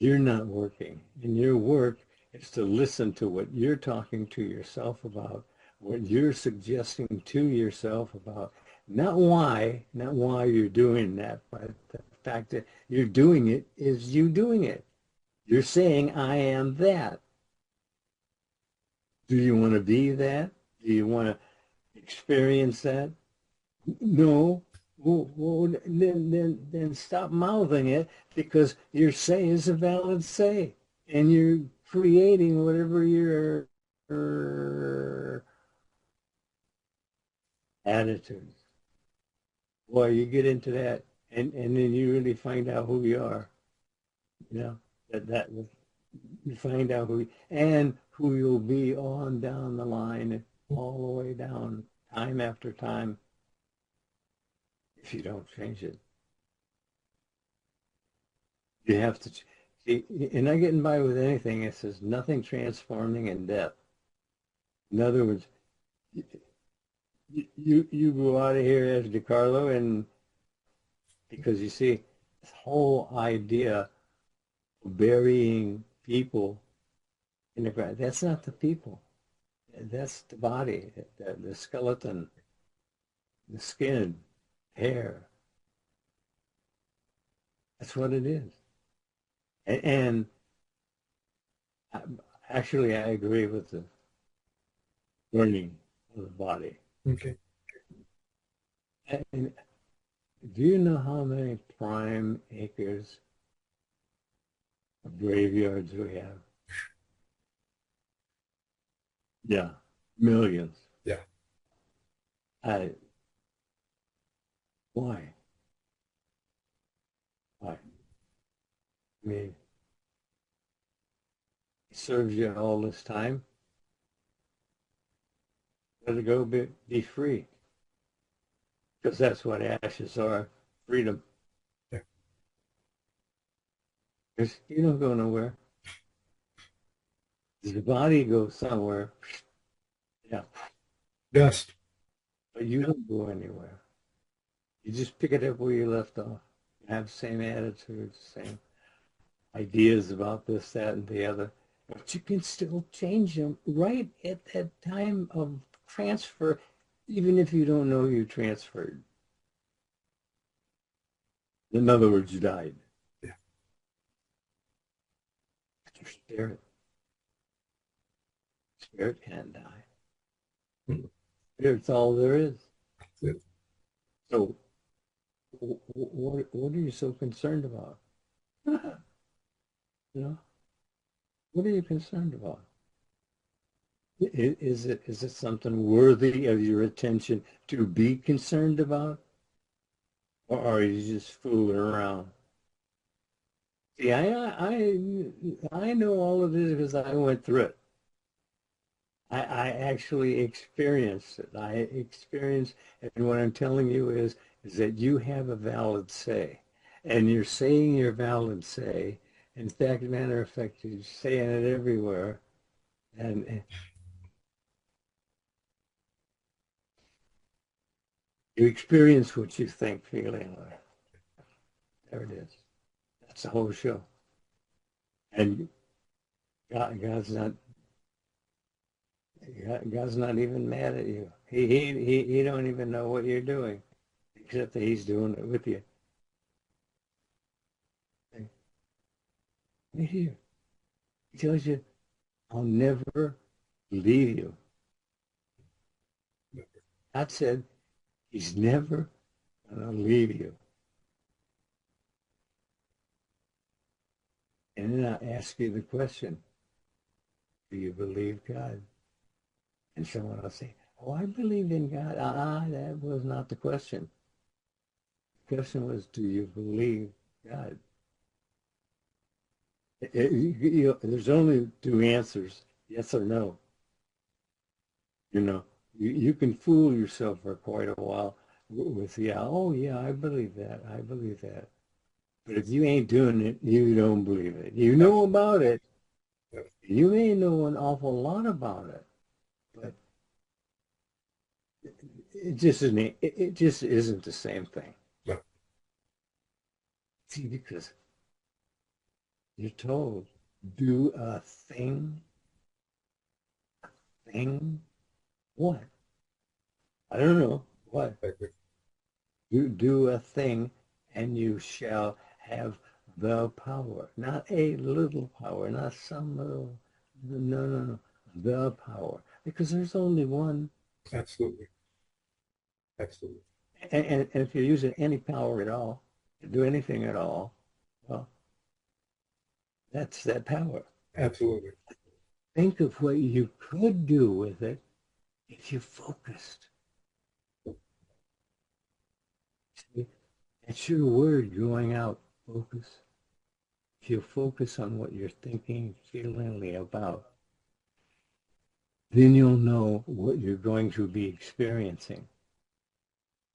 you're not working. And your work is to listen to what you're talking to yourself about, what you're suggesting to yourself about, not why you're doing that, but the fact that you're doing it is you doing it. You're saying, I am that. Do you want to be that? Do you want to experience that? No. Well, then stop mouthing it, because your say is a valid say, and you're creating whatever your attitude. Boy, you get into that, and then you really find out who you are. You know, that you find out and who you'll be on down the line, all the way down, time after time, if you don't change it. You have to see, you're not getting by with anything. It says nothing transforming in death. In other words, you go out of here as DeCarlo, and because you see, this whole idea of burying people in the ground, that's not the people. That's the body, the skeleton, the skin, hair. That's what it is. And actually, I agree with the burning of the body. Okay. And do you know how many prime acres of graveyards we have? Yeah, millions. Yeah. I, why? Why? I mean, it serves you all this time. Let it go, be free. Because that's what ashes are, freedom. Yeah. Because you don't go nowhere. The body goes somewhere. Yeah. Dust. But you don't go anywhere. You just pick it up where you left off. You have the same attitude, same ideas about this, that, and the other. But you can still change them right at that time of transfer, even if you don't know you transferred. In other words, you died. Yeah. But your spirit can't die. Mm-hmm. Spirit's all there is. Yeah. So what are you so concerned about? You know, what are you concerned about? Is it something worthy of your attention to be concerned about? Or are you just fooling around? See, I know all of this because I went through it. I actually experienced it. I experienced, and what I'm telling you is that you have a valid say, and you're saying your valid say. In fact, matter of fact, you're saying it everywhere, and you experience what you think, feeling like. There it is. That's the whole show. And God's not even mad at you. He don't even know what you're doing, except that he's doing it with you. Right here. He tells you, I'll never leave you. God said he's never going to leave you. And then I ask you the question, do you believe God? And someone will say, oh, I believe in God. That was not the question. The question was, do you believe God? There's only two answers, yes or no. You know, you can fool yourself for quite a while with, yeah, oh, yeah, I believe that. I believe that. But if you ain't doing it, you don't believe it. You know about it. You may know an awful lot about it, but it just isn't the same thing. No. See, because You're told, do a thing. Thing? What? I don't know. What? Exactly. Do a thing and you shall have the power. Not a little power, not some little, no, no, no. The power. Because there's only one. Absolutely. Absolutely. And if you're using any power at all, to do anything at all, well, that's that power. Absolutely. Think of what you could do with it if you focused. See, that's your word going out, focus. If you focus on what you're thinking, feeling about, then you'll know what you're going to be experiencing.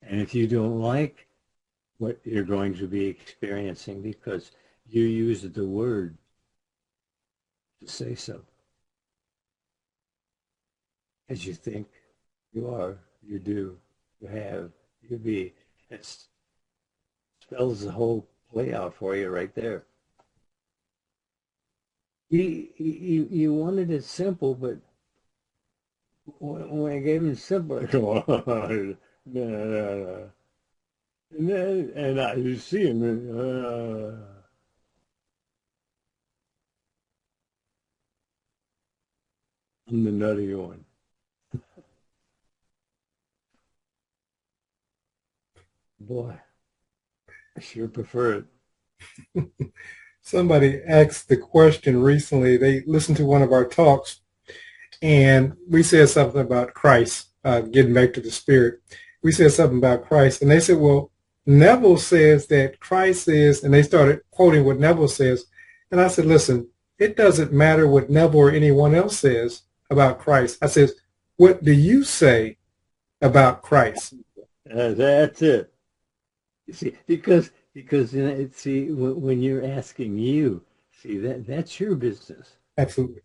And if you don't like what you're going to be experiencing because you used the word to say so, as you think, you are, you do, you have, you be, it spells the whole play out for you right there. You wanted it simple, but when I gave him simple, I go, no, no, no. And I you see him, I'm the nutty one. Boy, I sure prefer it. Somebody asked the question recently. They listened to one of our talks, and we said something about Christ, getting back to the spirit. We said something about Christ, and they said, well, Neville says that Christ is, and they started quoting what Neville says. And I said, listen, it doesn't matter what Neville or anyone else says about Christ. I said, what do you say about Christ? That's it. You see, because you know, see, when you're asking you, see that's your business. Absolutely.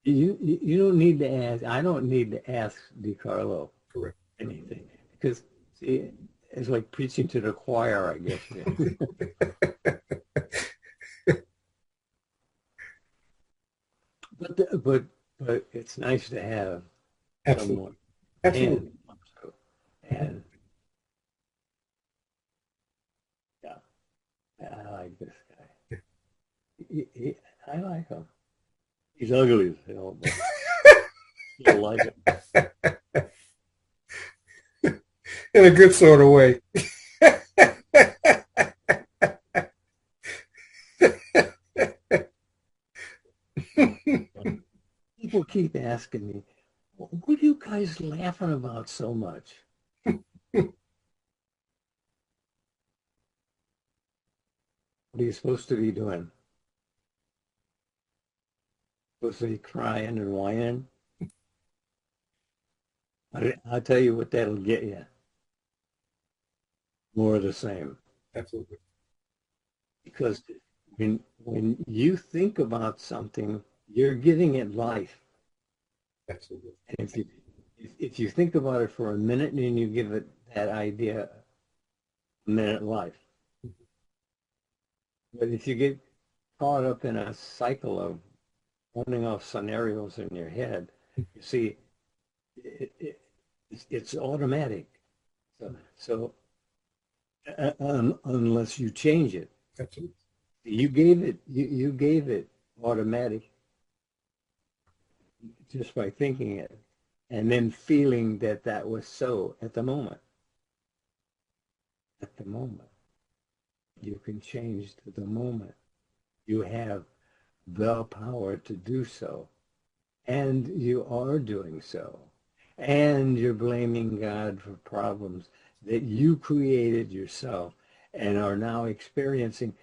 You don't need to ask. I don't need to ask DeCarlo Correct. anything because see, it's like preaching to the choir, I guess. But it's nice to have Absolutely. someone Absolutely. and yeah, I like this guy. I like him. He's ugly as hell, but I like him. In a good sort of way. People keep asking me, what are you guys laughing about so much? What are you supposed to be doing? Supposed to be crying and whining? I'll tell you what that'll get you. More of the same. Absolutely. Because when you think about something, you're giving it life. Absolutely. And if you think about it for a minute and you give it that idea a minute life. But if you get caught up in a cycle of running off scenarios in your head, you see, it's automatic. So unless you change it, Absolutely. you gave it automatic just by thinking it, and then feeling that that was so at the moment. At the moment, you can change to the moment. You have the power to do so, and you are doing so. And you're blaming God for problems that you created yourself and are now experiencing.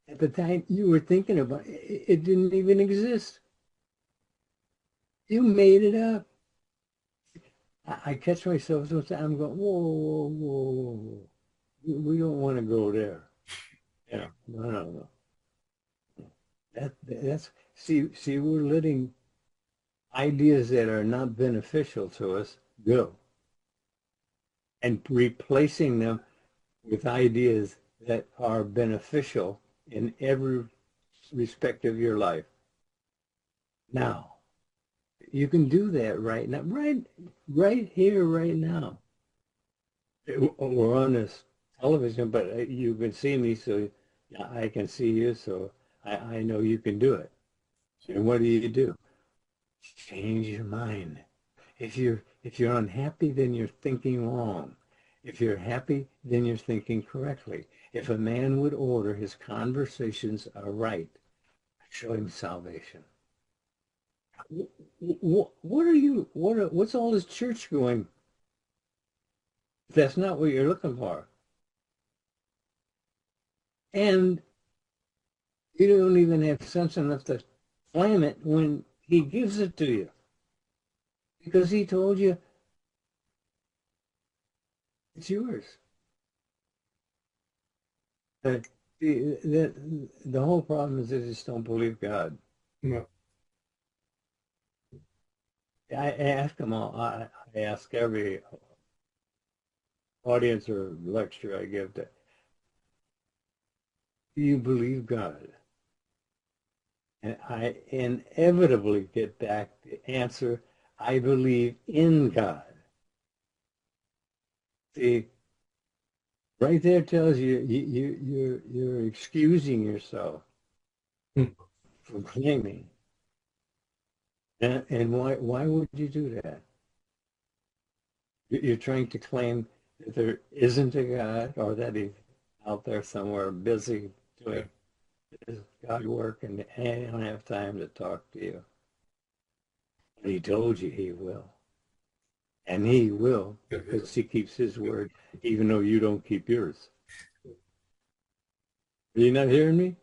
At the time you were thinking about it, it didn't even exist. You made it up. I catch myself sometimes. I'm going, whoa, whoa, whoa, whoa. We don't want to go there. Yeah, no, no, no. That's see, we're letting ideas that are not beneficial to us go, and replacing them with ideas that are beneficial in every respect of your life. Now, you can do that right now, right here, right now. We're on this television, but you can see me, so I can see you, so I know you can do it. And what do? Change your mind. If you're unhappy, then you're thinking wrong. If you're happy, then you're thinking correctly. If a man would order his conversations aright, show him salvation. What are you? What's all this church going? That's not what you're looking for. And you don't even have sense enough to claim it when he gives it to you. Because he told you it's yours. The whole problem is they just don't believe God. No. I ask them all. I ask every audience or lecture I give that, do you believe God? And I inevitably get back the answer, I believe in God. See, right there tells you, you're excusing yourself from claiming. And why would you do that? You're trying to claim that there isn't a God, or that he's out there somewhere busy doing his God work, and he don't have time to talk to you. But he told you he will. And he will, because he keeps his word, even though you don't keep yours. Are you not hearing me?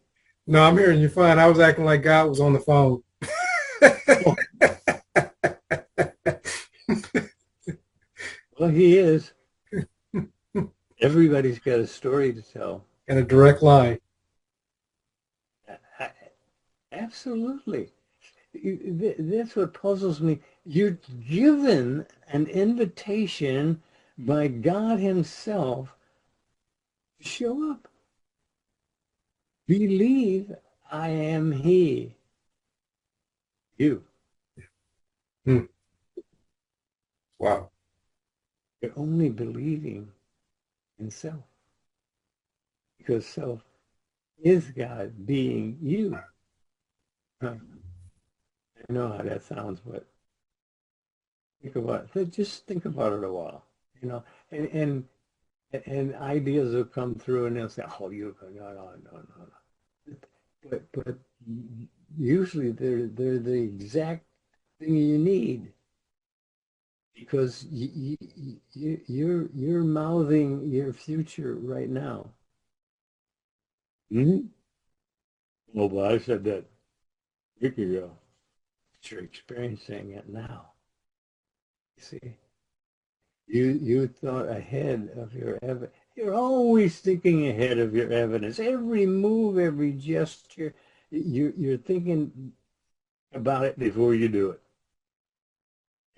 No, I'm hearing you fine. I was acting like God was on the phone. Well, he is. Everybody's got a story to tell. And a direct line. Absolutely. That's what puzzles me. You're given an invitation by God himself to show up. Believe I am he. You. Wow. You're only believing in self. Because self is God being you. I know how that sounds, but just think about it a while, and ideas will come through, and they'll say, "Oh, no." But usually they're the exact thing you need, because you're mouthing your future right now. Hmm? Oh, but I said that a week ago. But you're experiencing it now. You see, you thought ahead of your evidence. You're always thinking ahead of your evidence. Every move, every gesture, you're thinking about it before you do it.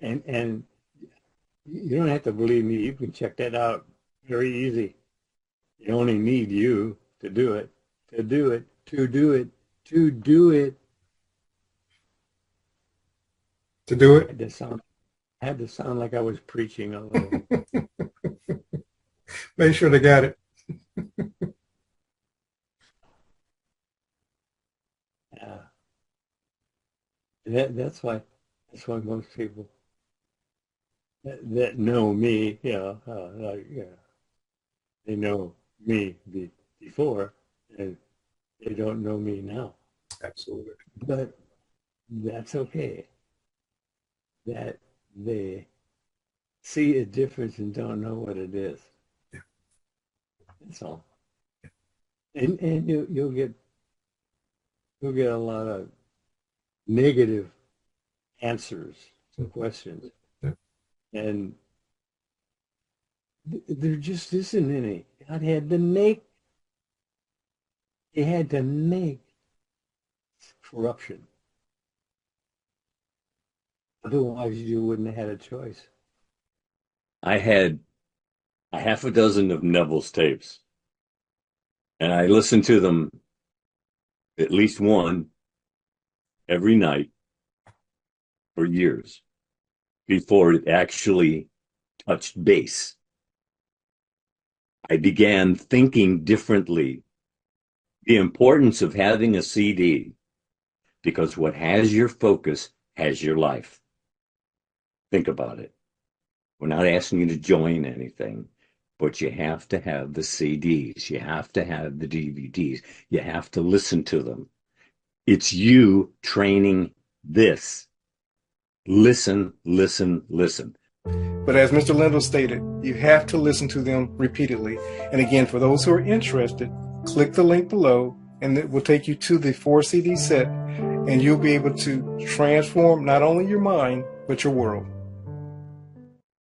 And you don't have to believe me. You can check that out very easy. You only need you to do it, to do it, to do it, to do it. To do it? Had to sound like I was preaching a little. Make sure they got it. Yeah. That's why most people that know me, they know me before, and they don't know me now. Absolutely. But that's okay. That they see a difference and don't know what it is. Yeah. That's all. And you'll get a lot of negative answers to questions. Yeah. And there just isn't any. God had to make, he had to make corruption. Otherwise, you wouldn't have had a choice. I had a half a dozen of Neville's tapes, and I listened to them at least one every night for years before it actually touched base. I began thinking differently. The importance of having a CD, because what has your focus has your life. Think about it. We're not asking you to join anything, but you have to have the CDs. You have to have the DVDs. You have to listen to them. It's you training this. Listen, listen, listen. But as Mr. Lindell stated, you have to listen to them repeatedly. And again, for those who are interested, click the link below and it will take you to the 4 CD set, and you'll be able to transform not only your mind, but your world.